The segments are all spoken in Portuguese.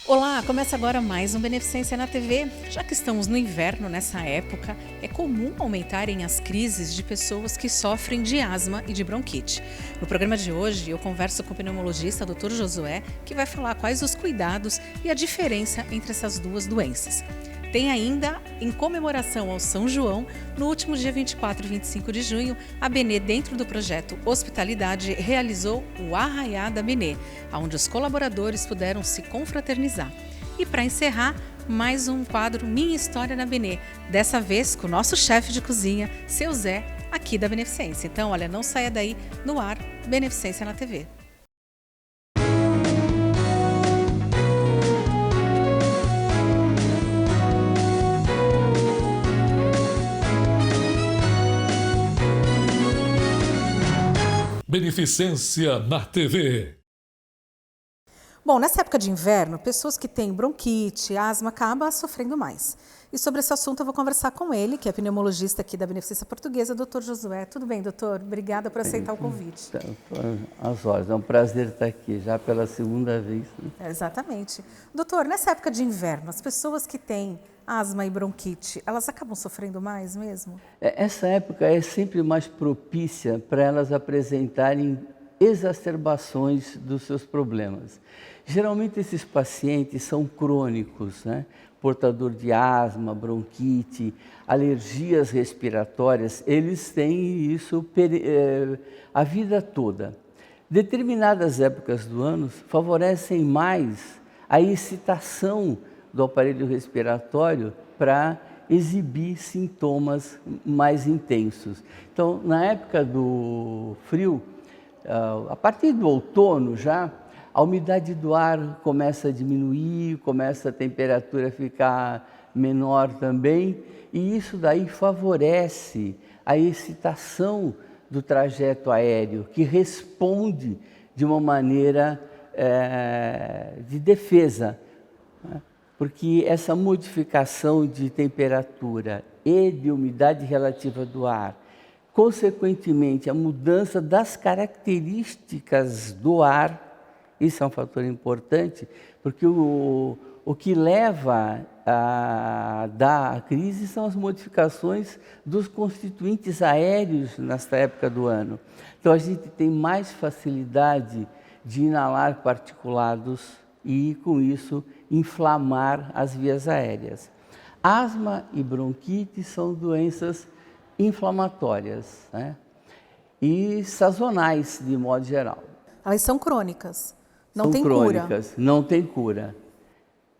Olá, começa agora mais um Beneficência na TV. Já que estamos no inverno nessa época, é comum aumentarem as crises de pessoas que sofrem de asma e de bronquite. No programa de hoje, eu converso com o pneumologista Dr. Josué, que vai falar quais os cuidados e a diferença entre essas duas doenças. Tem ainda, em comemoração ao São João, no último dia 24 e 25 de junho, a Benê, dentro do projeto Hospitalidade, realizou o Arraiá da Benê, onde os colaboradores puderam se confraternizar. E para encerrar, mais um quadro Minha História na Benê, dessa vez com o nosso chefe de cozinha, seu Zé, aqui da Beneficência. Então, olha, não saia daí, no ar, Beneficência na TV. Beneficência na TV. Bom, nessa época de inverno, pessoas que têm bronquite, asma, acabam sofrendo mais. E sobre esse assunto eu vou conversar com ele, que é pneumologista aqui da Beneficência Portuguesa, Dr. Josué. Tudo bem, doutor? Obrigada por aceitar o convite. Às horas, é um prazer estar aqui, já pela segunda vez. Né? Exatamente. Doutor, nessa época de inverno, as pessoas que têm asma e bronquite, elas acabam sofrendo mais mesmo? Essa época é sempre mais propícia para elas apresentarem exacerbações dos seus problemas. Geralmente esses pacientes são crônicos, né? Portador de asma, bronquite, alergias respiratórias, eles têm isso a vida toda. Determinadas épocas do ano favorecem mais a excitação do aparelho respiratório para exibir sintomas mais intensos. Então, na época do frio, a partir do outono já, a umidade do ar começa a diminuir, começa a temperatura a ficar menor também, e isso daí favorece a excitação do trajeto aéreo, que responde de uma maneira de defesa, né? Porque essa modificação de temperatura e de umidade relativa do ar, consequentemente a mudança das características do ar, isso é um fator importante, porque o que leva a dar a crise são as modificações dos constituintes aéreos nesta época do ano. Então a gente tem mais facilidade de inalar particulados e, com isso, inflamar as vias aéreas. Asma e bronquite são doenças inflamatórias, né? E sazonais, de modo geral. Elas são crônicas, São tem crônicas, cura. não tem cura.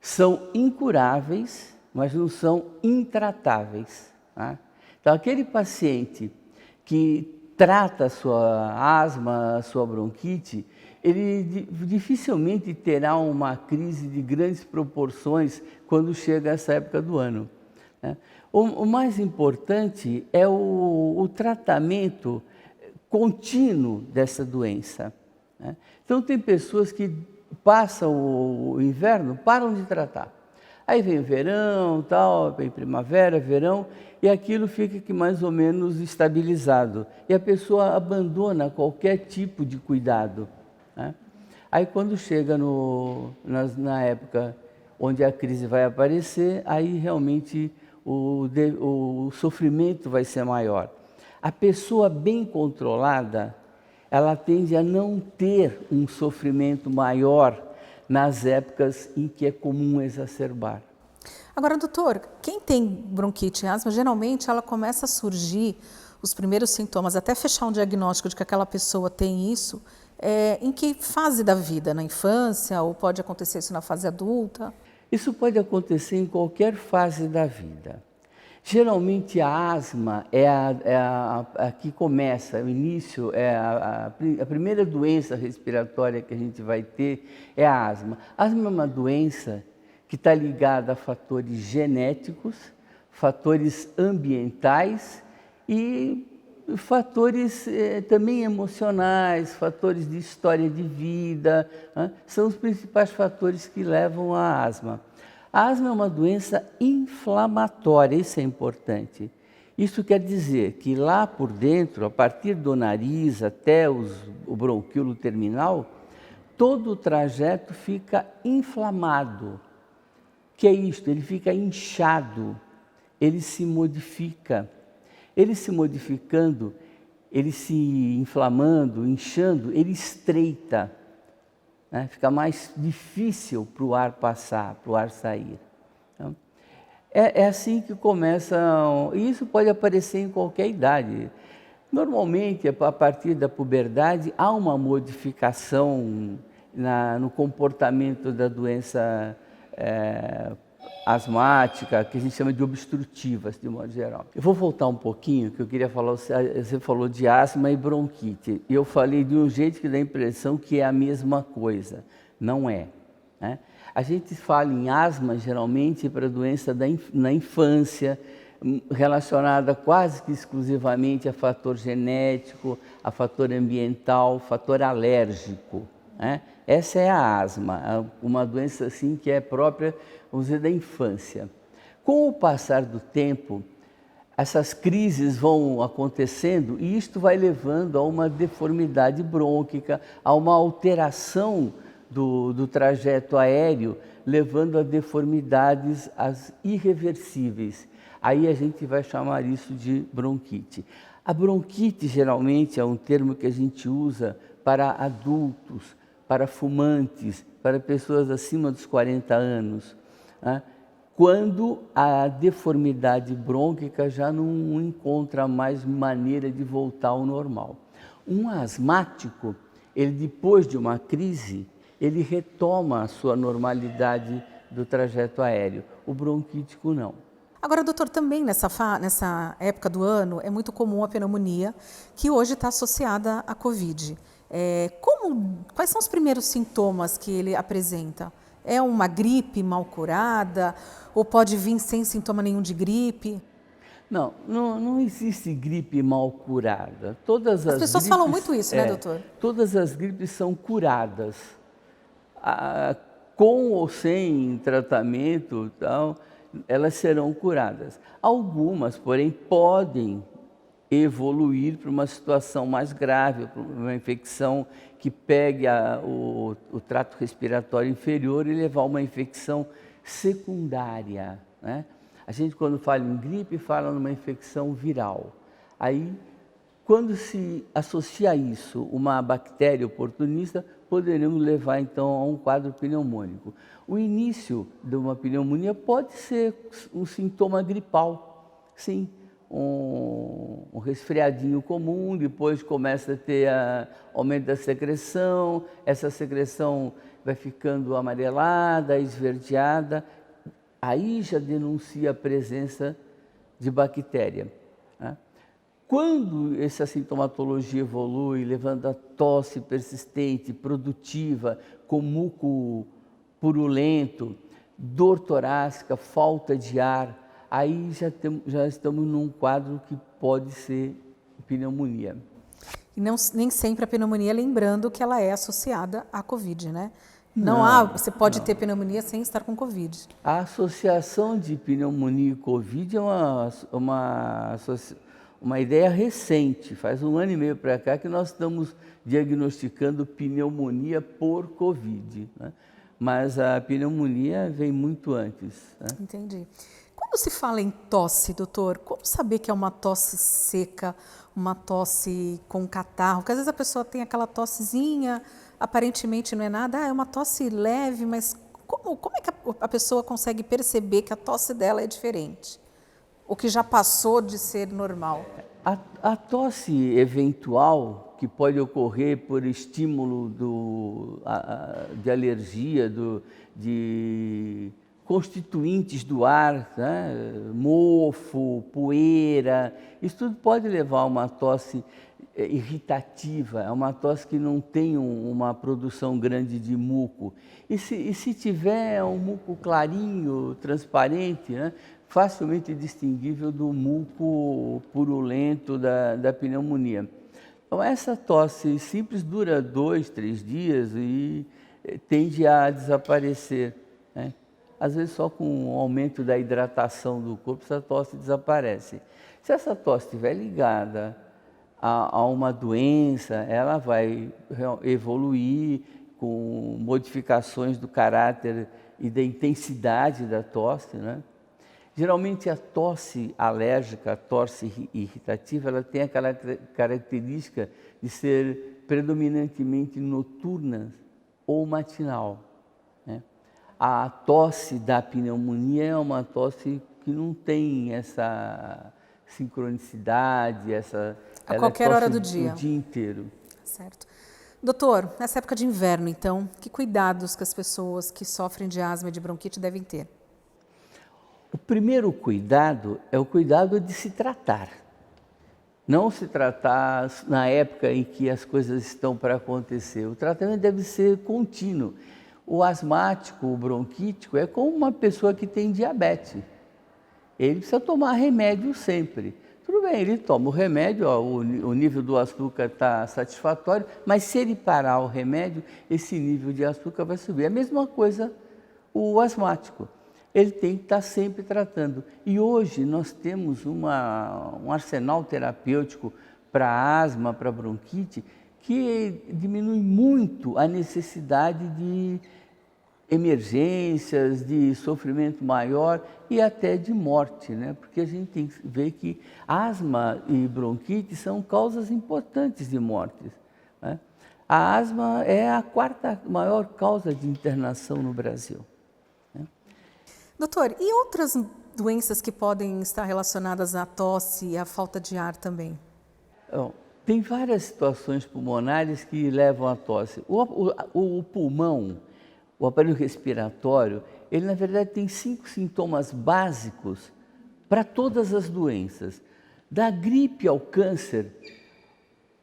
São incuráveis, mas não são intratáveis. Tá? Então, aquele paciente que trata a sua asma, a sua bronquite, ele dificilmente terá uma crise de grandes proporções quando chega essa época do ano. Né? O mais importante é o tratamento contínuo dessa doença. Né? Então, tem pessoas que passam o inverno, param de tratar. Aí vem o verão, tal, vem primavera, verão, e aquilo fica que mais ou menos estabilizado. E a pessoa abandona qualquer tipo de cuidado. Né? Aí quando chega na época onde a crise vai aparecer, aí realmente o sofrimento vai ser maior. A pessoa bem controlada, ela tende a não ter um sofrimento maior nas épocas em que é comum exacerbar. Agora, doutor, quem tem bronquite e asma, geralmente ela começa a surgir os primeiros sintomas, até fechar um diagnóstico de que aquela pessoa tem isso, em que fase da vida? Na infância ou pode acontecer isso na fase adulta? Isso pode acontecer em qualquer fase da vida. Geralmente a asma é a que começa, o início, a primeira doença respiratória que a gente vai ter é a asma. A asma é uma doença que está ligada a fatores genéticos, fatores ambientais e fatores também emocionais, fatores de história de vida, né? São os principais fatores que levam à asma. A asma é uma doença inflamatória, isso é importante. Isso quer dizer que lá por dentro, a partir do nariz até o bronquíolo terminal, todo o trajeto fica inflamado. Que é isto? Ele fica inchado, ele se modifica. Ele se modificando, ele se inflamando, inchando, ele estreita, né? Fica mais difícil para o ar passar, para o ar sair. Então, é assim que começa, e isso pode aparecer em qualquer idade. Normalmente, a partir da puberdade, há uma modificação no comportamento da doença asmática, que a gente chama de obstrutivas, de modo geral. Eu vou voltar um pouquinho, que eu queria falar, você falou de asma e bronquite. Eu falei de um jeito que dá a impressão que é a mesma coisa. Não é, né? A gente fala em asma, geralmente, para doença na infância, relacionada quase que exclusivamente a fator genético, a fator ambiental, fator alérgico, né? Essa é a asma, uma doença assim que é própria, vamos dizer, da infância. Com o passar do tempo, essas crises vão acontecendo e isto vai levando a uma deformidade brônquica, a uma alteração do trajeto aéreo, levando a deformidades irreversíveis. Aí a gente vai chamar isso de bronquite. A bronquite geralmente é um termo que a gente usa para adultos, para fumantes, para pessoas acima dos 40 anos, né? Quando a deformidade brônquica já não encontra mais maneira de voltar ao normal. Um asmático, ele depois de uma crise, ele retoma a sua normalidade do trajeto aéreo. O bronquítico não. Agora, doutor, também nessa época do ano é muito comum a pneumonia, que hoje está associada à Covid. Quais são os primeiros sintomas que ele apresenta? É uma gripe mal curada ou pode vir sem sintoma nenhum de gripe? Não existe gripe mal curada. As pessoas falam muito isso, né, doutor? Todas as gripes são curadas. Com ou sem tratamento, elas serão curadas. Algumas, porém, podem evoluir para uma situação mais grave, para uma infecção que pegue o trato respiratório inferior e levar a uma infecção secundária, né? A gente, quando fala em gripe, fala numa infecção viral. Aí, quando se associa a isso uma bactéria oportunista, poderemos levar, então, a um quadro pneumônico. O início de uma pneumonia pode ser um sintoma gripal, sim. Um resfriadinho comum, depois começa a ter aumento da secreção, essa secreção vai ficando amarelada, esverdeada, aí já denuncia a presença de bactéria, né? Quando essa sintomatologia evolui, levando a tosse persistente, produtiva, com muco purulento, dor torácica, falta de ar, aí já estamos num quadro que pode ser pneumonia. E nem sempre a pneumonia, lembrando que ela é associada à Covid, né? Você pode ter pneumonia sem estar com Covid. A associação de pneumonia e Covid é uma ideia recente. Faz 1 ano e meio para cá que nós estamos diagnosticando pneumonia por Covid, né? Mas a pneumonia vem muito antes, né? Entendi. Quando se fala em tosse, doutor, como saber que é uma tosse seca, uma tosse com catarro? Porque às vezes a pessoa tem aquela tossezinha, aparentemente não é nada, é uma tosse leve, mas como é que a pessoa consegue perceber que a tosse dela é diferente? Ou que já passou de ser normal? A tosse eventual, que pode ocorrer por estímulo de alergia, de constituintes do ar, né? Mofo, poeira, isso tudo pode levar a uma tosse irritativa, é uma tosse que não tem uma produção grande de muco. E se tiver um muco clarinho, transparente, né? Facilmente distinguível do muco purulento da pneumonia. Então, essa tosse simples dura 2, 3 dias e tende a desaparecer, né? Às vezes só com o aumento da hidratação do corpo essa tosse desaparece. Se essa tosse estiver ligada a uma doença, ela vai evoluir com modificações do caráter e da intensidade da tosse, né? Geralmente a tosse alérgica, a tosse irritativa, ela tem aquela característica de ser predominantemente noturna ou matinal, né? A tosse da pneumonia é uma tosse que não tem essa sincronicidade, a qualquer hora do dia. O dia inteiro. Certo. Doutor, nessa época de inverno, então, que cuidados que as pessoas que sofrem de asma e de bronquite devem ter? O primeiro cuidado é o cuidado de se tratar. Não se tratar na época em que as coisas estão para acontecer. O tratamento deve ser contínuo. O asmático, o bronquítico, é como uma pessoa que tem diabetes. Ele precisa tomar remédio sempre. Tudo bem, ele toma o remédio, ó, o nível do açúcar está satisfatório, mas se ele parar o remédio, esse nível de açúcar vai subir. A mesma coisa o asmático. Ele tem que estar sempre tratando. E hoje nós temos um arsenal terapêutico para asma, para bronquite, que diminui muito a necessidade de emergências, de sofrimento maior e até de morte, né? Porque a gente tem que ver que asma e bronquite são causas importantes de mortes, né? A asma é a quarta maior causa de internação no Brasil, né? Doutor, e outras doenças que podem estar relacionadas à tosse e à falta de ar também? Tem várias situações pulmonares que levam à tosse. O pulmão, o aparelho respiratório, ele na verdade tem 5 sintomas básicos para todas as doenças. Da gripe ao câncer,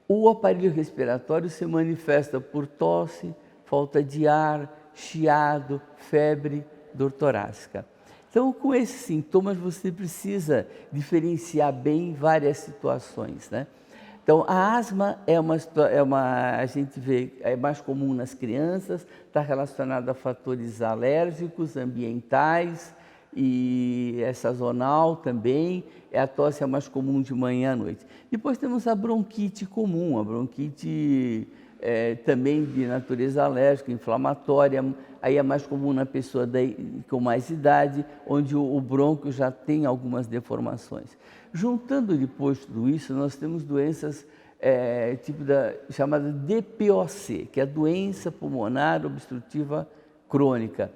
o aparelho respiratório se manifesta por tosse, falta de ar, chiado, febre, dor torácica. Então, com esses sintomas, você precisa diferenciar bem várias situações, né? Então, a asma a gente vê, é mais comum nas crianças, está relacionada a fatores alérgicos, ambientais e sazonal também. A tosse é mais comum de manhã à noite. Depois temos a bronquite comum, a bronquite também de natureza alérgica, inflamatória. Aí é mais comum na pessoa com mais idade, onde o brônquio já tem algumas deformações. Juntando depois tudo isso, nós temos doenças chamada DPOC, que é a doença pulmonar obstrutiva crônica.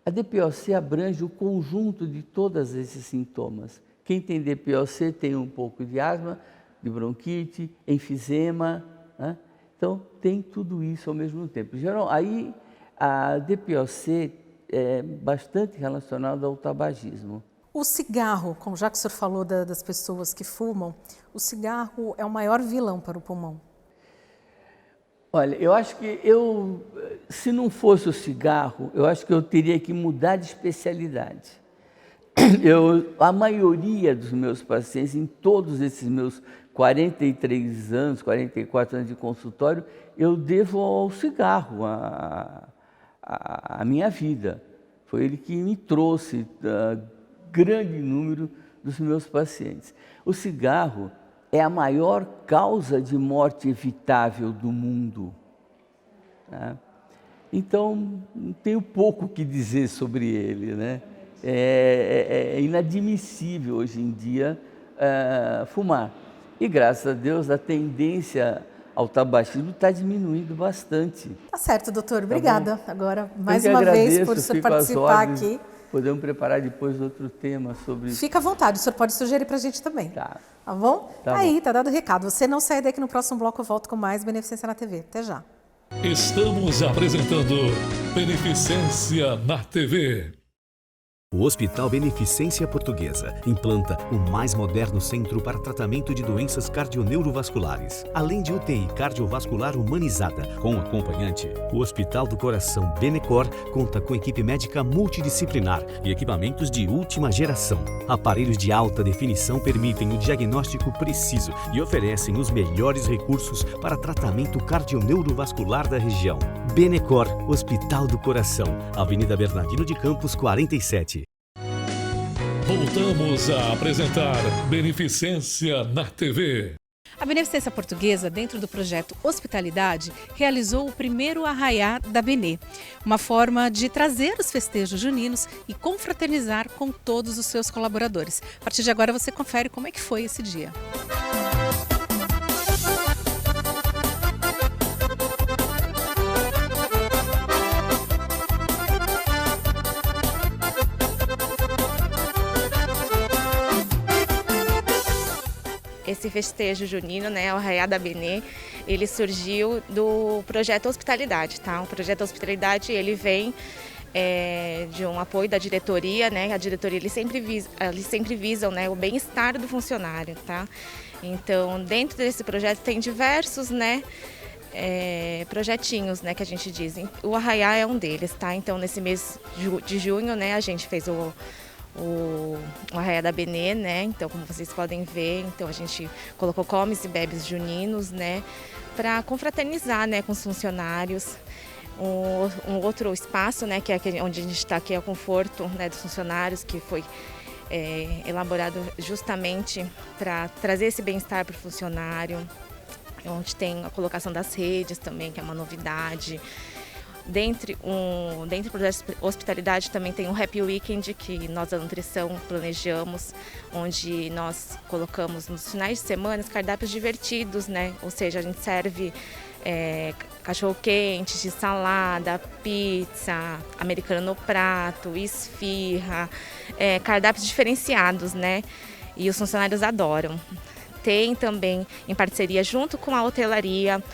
A DPOC abrange o conjunto de todos esses sintomas. Quem tem DPOC tem um pouco de asma, de bronquite, enfisema, né? Então tem tudo isso ao mesmo tempo. Aí a DPOC é bastante relacionada ao tabagismo. O cigarro, como já que o senhor falou das pessoas que fumam, o cigarro é o maior vilão para o pulmão? Olha, eu acho que se não fosse o cigarro, eu acho que eu teria que mudar de especialidade. A maioria dos meus pacientes, em todos esses meus 43 anos, 44 anos de consultório, eu devo ao cigarro a minha vida. Foi ele que me trouxe grande número dos meus pacientes. O cigarro é a maior causa de morte evitável do mundo, tá? Então, tenho pouco o que dizer sobre ele, né? É inadmissível hoje em dia fumar. E, graças a Deus, a tendência ao tabagismo está diminuindo bastante. Tá certo, doutor. Obrigada. Agora, mais uma vez, por o senhor participar aqui. Podemos preparar depois outro tema sobre... Fica à vontade, o senhor pode sugerir para a gente também. Tá. Tá bom? Tá aí, bom. tá dado o recado. Você não sai daqui, no próximo bloco eu volto com mais Beneficência na TV. Até já. Estamos apresentando Beneficência na TV. O Hospital Beneficência Portuguesa implanta o mais moderno centro para tratamento de doenças cardioneurovasculares. Além de UTI cardiovascular humanizada com acompanhante, o Hospital do Coração Benecor conta com equipe médica multidisciplinar e equipamentos de última geração. Aparelhos de alta definição permitem o diagnóstico preciso e oferecem os melhores recursos para tratamento cardioneurovascular da região. Benecor, Hospital do Coração, Avenida Bernardino de Campos, 47. Voltamos a apresentar Beneficência na TV. A Beneficência Portuguesa, dentro do projeto Hospitalidade, realizou o primeiro Arraiá da Benê, uma forma de trazer os festejos juninos e confraternizar com todos os seus colaboradores. A partir de agora você confere como é que foi esse dia. Esse festejo junino, né, o Arraiá da Benê, ele surgiu do projeto Hospitalidade, tá? O projeto Hospitalidade, ele vem de um apoio da diretoria, né? A diretoria, eles sempre visam, né, o bem-estar do funcionário, tá? Então, dentro desse projeto tem diversos, né, projetinhos, né, que a gente diz. O Arraiá é um deles, tá? Então, nesse mês de junho, né, a gente fez o Arraiá da Benê, né? Então, como vocês podem ver, então a gente colocou comes e bebes juninos, né? Para confraternizar, né, com os funcionários. Um outro espaço, né, que é aquele onde a gente está, que é o conforto, né, dos funcionários, que foi elaborado justamente para trazer esse bem-estar para o funcionário, onde tem a colocação das redes também, que é uma novidade. Dentro do projeto Hospitalidade também tem um Happy Weekend que nós da nutrição planejamos, onde nós colocamos nos finais de semana cardápios divertidos, né? Ou seja, a gente serve cachorro-quente, de salada, pizza, americano no prato, esfirra, cardápios diferenciados, né? E os funcionários adoram. Tem também em parceria junto com a hotelaria.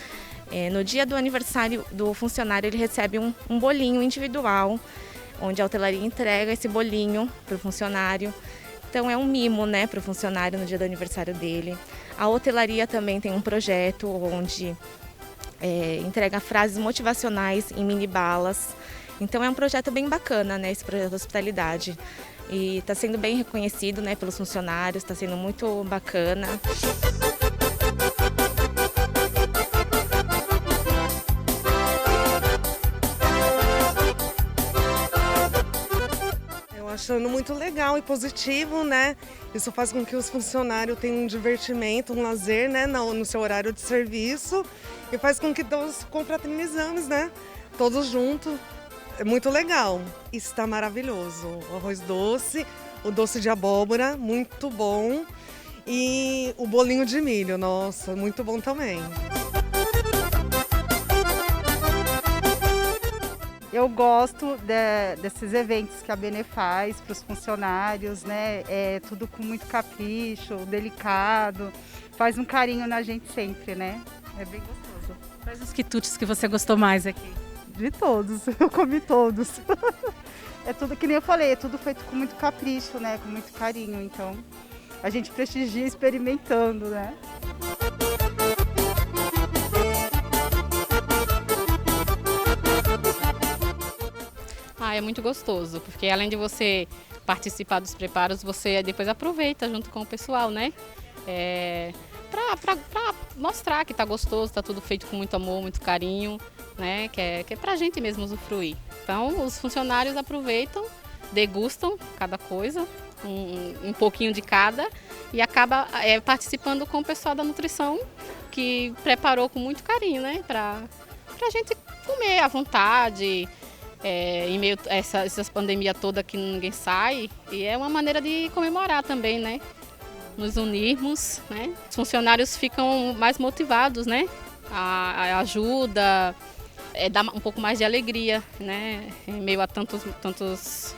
No dia do aniversário do funcionário, ele recebe um bolinho individual, onde a hotelaria entrega esse bolinho para o funcionário. Então é um mimo, né, para o funcionário no dia do aniversário dele. A hotelaria também tem um projeto onde entrega frases motivacionais em mini balas. Então é um projeto bem bacana, né, esse projeto de hospitalidade. E está sendo bem reconhecido, né, pelos funcionários, está sendo muito bacana. Achando muito legal e positivo, né? Isso faz com que os funcionários tenham um divertimento, um lazer, né, no seu horário de serviço, e faz com que todos confraternizamos, né? Todos juntos. É muito legal. Está maravilhoso. O arroz doce, o doce de abóbora, muito bom. E o bolinho de milho, nossa, muito bom também. Eu gosto desses eventos que a Benê faz para os funcionários, né? É tudo com muito capricho, delicado, faz um carinho na gente sempre, né? É bem gostoso. Quais os quitutes que você gostou mais aqui? De todos, eu comi todos. É tudo que nem eu falei, é tudo feito com muito capricho, né? Com muito carinho, então a gente prestigia experimentando, né? É muito gostoso, porque além de você participar dos preparos, você depois aproveita junto com o pessoal, né? Para mostrar que tá gostoso, tá tudo feito com muito amor, muito carinho, né? Que é pra gente mesmo usufruir. Então, os funcionários aproveitam, degustam cada coisa, um pouquinho de cada, e acaba participando com o pessoal da nutrição, que preparou com muito carinho, né? Pra gente comer à vontade. Em meio a essa pandemia toda que ninguém sai, e é uma maneira de comemorar também, né? Nos unirmos, né? Os funcionários ficam mais motivados, né? A ajuda, dá um pouco mais de alegria, né? Em meio a tantos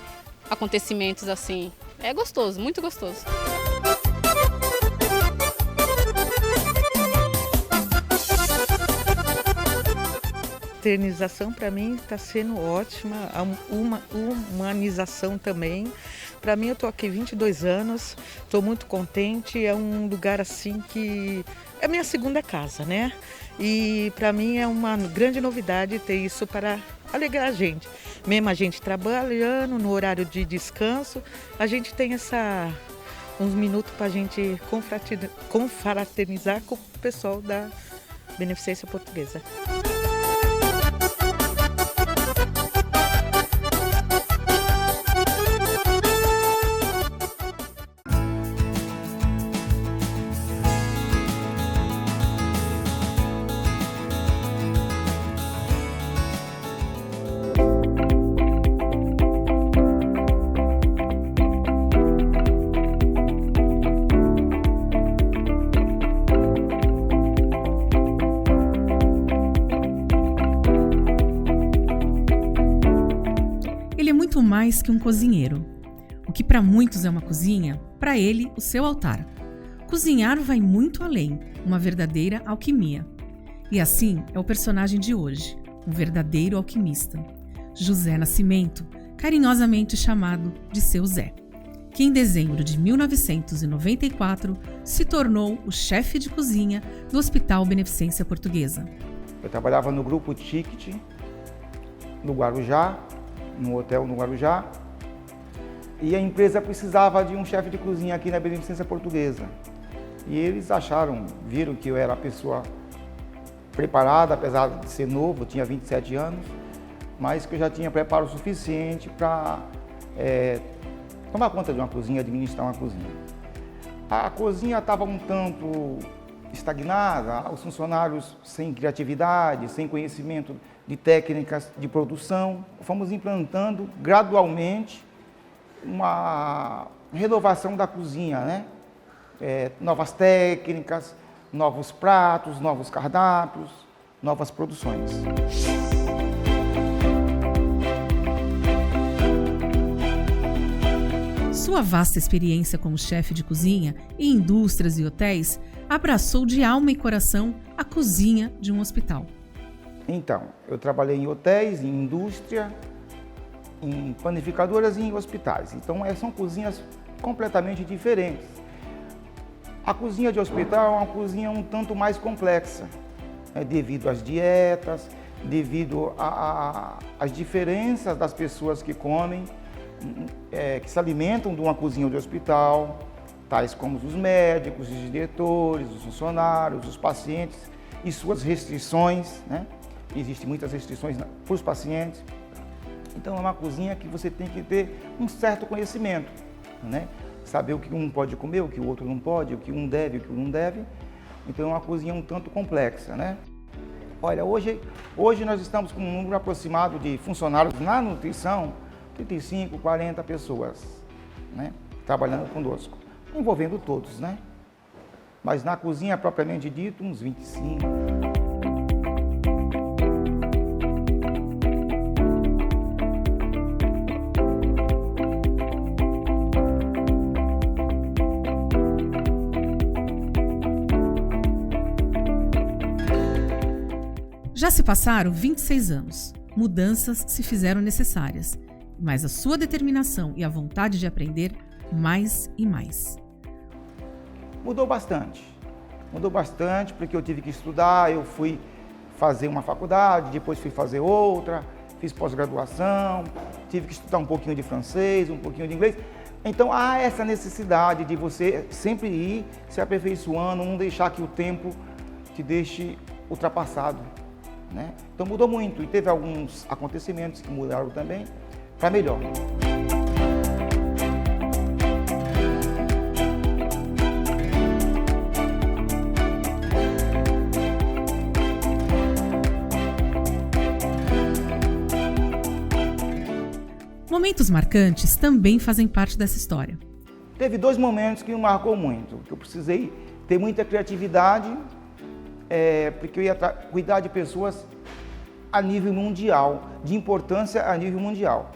acontecimentos assim. É gostoso, muito gostoso. Fraternização para mim está sendo ótima, uma humanização também. Para mim, eu estou aqui 22 anos, estou muito contente, é um lugar assim que é minha segunda casa, né? E para mim é uma grande novidade ter isso para alegrar a gente. Mesmo a gente trabalhando no horário de descanso, a gente tem uns minutos para a gente confraternizar com o pessoal da Beneficência Portuguesa. muito mais que um cozinheiro. O que para muitos é uma cozinha, para ele, o seu altar. Cozinhar vai muito além, uma verdadeira alquimia. E assim é o personagem de hoje, um verdadeiro alquimista. José Nascimento, carinhosamente chamado de Seu Zé, que em dezembro de 1994 se tornou o chefe de cozinha do Hospital Beneficência Portuguesa. Eu trabalhava no Grupo Ticket, no Guarujá, no hotel no Guarujá, e a empresa precisava de um chefe de cozinha aqui na Beneficência Portuguesa. E eles viram que eu era a pessoa preparada, apesar de ser novo, tinha 27 anos, mas que eu já tinha preparo suficiente para tomar conta de uma cozinha, administrar uma cozinha. A cozinha estava um tanto estagnada, os funcionários sem criatividade, sem conhecimento de técnicas de produção. Fomos implantando gradualmente uma renovação da cozinha, né? Novas técnicas, novos pratos, novos cardápios, novas produções. Sua vasta experiência como chefe de cozinha em indústrias e hotéis abraçou de alma e coração a cozinha de um hospital. Então, eu trabalhei em hotéis, em indústria, em panificadoras e em hospitais. Então, são cozinhas completamente diferentes. A cozinha de hospital é uma cozinha um tanto mais complexa, devido às dietas, devido às diferenças das pessoas que comem, que se alimentam de uma cozinha de hospital, tais como os médicos, os diretores, os funcionários, os pacientes e suas restrições, né? Existem muitas restrições para os pacientes. Então é uma cozinha que você tem que ter um certo conhecimento, né? Saber o que um pode comer, o que o outro não pode, o que um deve, o que um não deve. Então é uma cozinha um tanto complexa, né? Olha, hoje nós estamos com um número aproximado de funcionários na nutrição, 35, 40 pessoas, né? Trabalhando conosco, envolvendo todos, né? Mas na cozinha propriamente dito, uns 25. Já se passaram 26 anos. Mudanças se fizeram necessárias, mas a sua determinação e a vontade de aprender mais e mais. Mudou bastante porque eu tive que estudar, eu fui fazer uma faculdade, depois fui fazer outra, fiz pós-graduação, tive que estudar um pouquinho de francês, um pouquinho de inglês. Então há essa necessidade de você sempre ir se aperfeiçoando, não deixar que o tempo te deixe ultrapassado, né? Então mudou muito e teve alguns acontecimentos que mudaram também para melhor. Momentos marcantes também fazem parte dessa história. Teve 2 momentos que me marcou muito, que eu precisei ter muita criatividade, porque eu ia cuidar de pessoas a nível mundial, de importância a nível mundial.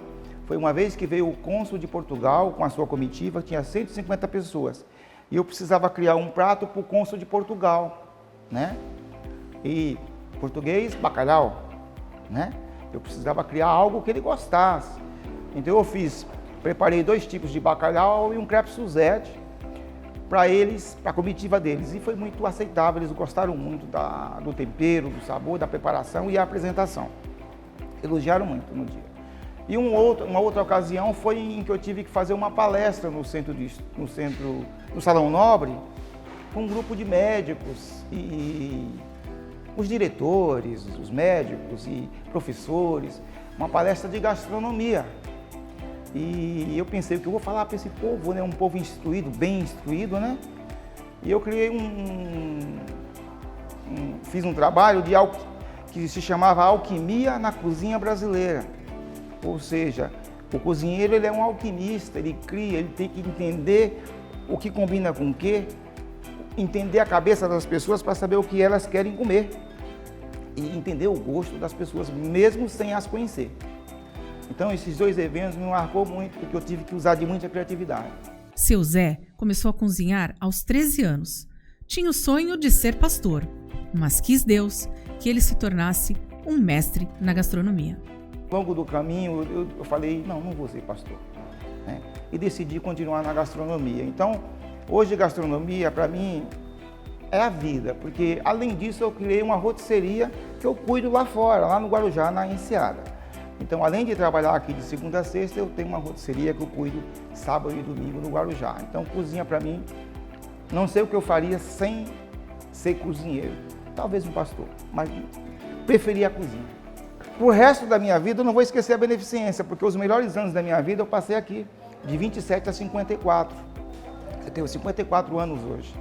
Foi uma vez que veio o cônsul de Portugal com a sua comitiva, tinha 150 pessoas, e eu precisava criar um prato para o cônsul de Portugal, né? E português, bacalhau, né? Eu precisava criar algo que ele gostasse. Então eu preparei 2 tipos de bacalhau e um crepe Suzette para eles, para a comitiva deles. E foi muito aceitável, eles gostaram muito do tempero, do sabor, da preparação e a apresentação. Elogiaram muito no dia. E uma outra ocasião foi em que eu tive que fazer uma palestra no Salão Nobre, com um grupo de médicos e os diretores, os médicos e professores, uma palestra de gastronomia. E eu pensei, o que eu vou falar para esse povo, né? Um povo instruído, bem instruído, né? E eu criei fiz um trabalho que se chamava Alquimia na Cozinha Brasileira. Ou seja, o cozinheiro ele é um alquimista, ele cria, ele tem que entender o que combina com o quê, entender a cabeça das pessoas para saber o que elas querem comer e entender o gosto das pessoas, mesmo sem as conhecer. Então esses 2 eventos me marcou muito, porque eu tive que usar de muita criatividade. Seu Zé começou a cozinhar aos 13 anos. Tinha o sonho de ser pastor, mas quis Deus que ele se tornasse um mestre na gastronomia. Ao longo do caminho, eu falei, não vou ser pastor, né? E decidi continuar na gastronomia. Então, hoje gastronomia, para mim, é a vida, porque além disso eu criei uma rotisseria que eu cuido lá fora, lá no Guarujá, na Enseada. Então, além de trabalhar aqui de segunda a sexta, eu tenho uma rotisseria que eu cuido sábado e domingo no Guarujá. Então, cozinha para mim, não sei o que eu faria sem ser cozinheiro. Talvez um pastor, mas preferia a cozinha. Pro resto da minha vida, eu não vou esquecer a beneficência, porque os melhores anos da minha vida eu passei aqui, de 27 a 54. Eu tenho 54 anos hoje.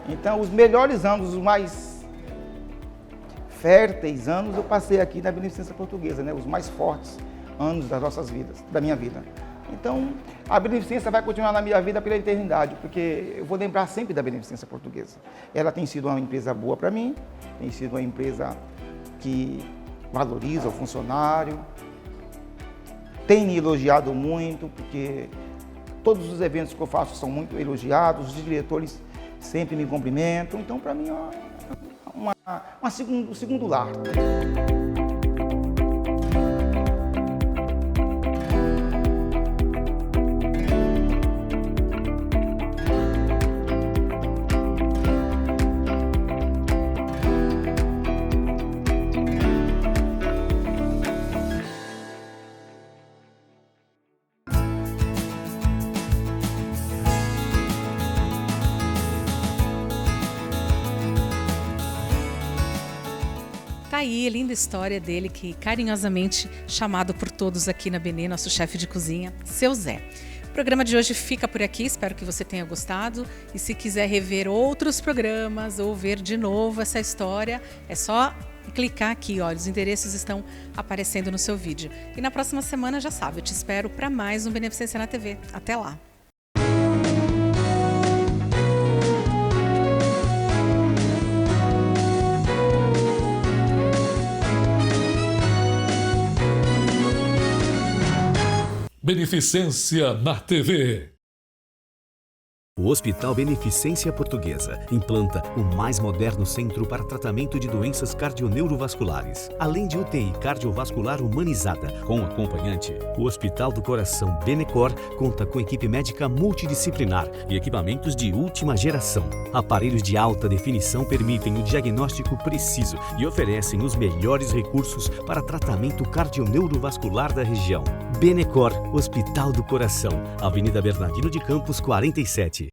Então, os melhores anos, os mais férteis anos, eu passei aqui na Beneficência Portuguesa, né? Os mais fortes anos das nossas vidas, da minha vida. Então, a Beneficência vai continuar na minha vida pela eternidade, porque eu vou lembrar sempre da Beneficência Portuguesa. Ela tem sido uma empresa boa para mim, tem sido uma empresa que valoriza o funcionário, tem me elogiado muito, porque todos os eventos que eu faço são muito elogiados, os diretores sempre me cumprimentam, então para mim é um segundo lar. Tá aí a linda história dele, que carinhosamente chamado por todos aqui na Benê, nosso chefe de cozinha, Seu Zé. O programa de hoje fica por aqui, espero que você tenha gostado. E se quiser rever outros programas ou ver de novo essa história, é só clicar aqui, olha, os endereços estão aparecendo no seu vídeo. E na próxima semana, já sabe, eu te espero para mais um Beneficência na TV. Até lá! Beneficência na TV. O Hospital Beneficência Portuguesa implanta o mais moderno centro para tratamento de doenças cardioneurovasculares. Além de UTI cardiovascular humanizada com acompanhante, o Hospital do Coração Benecor conta com equipe médica multidisciplinar e equipamentos de última geração. Aparelhos de alta definição permitem o diagnóstico preciso e oferecem os melhores recursos para tratamento cardioneurovascular da região. Benecor, Hospital do Coração, Avenida Bernardino de Campos, 47.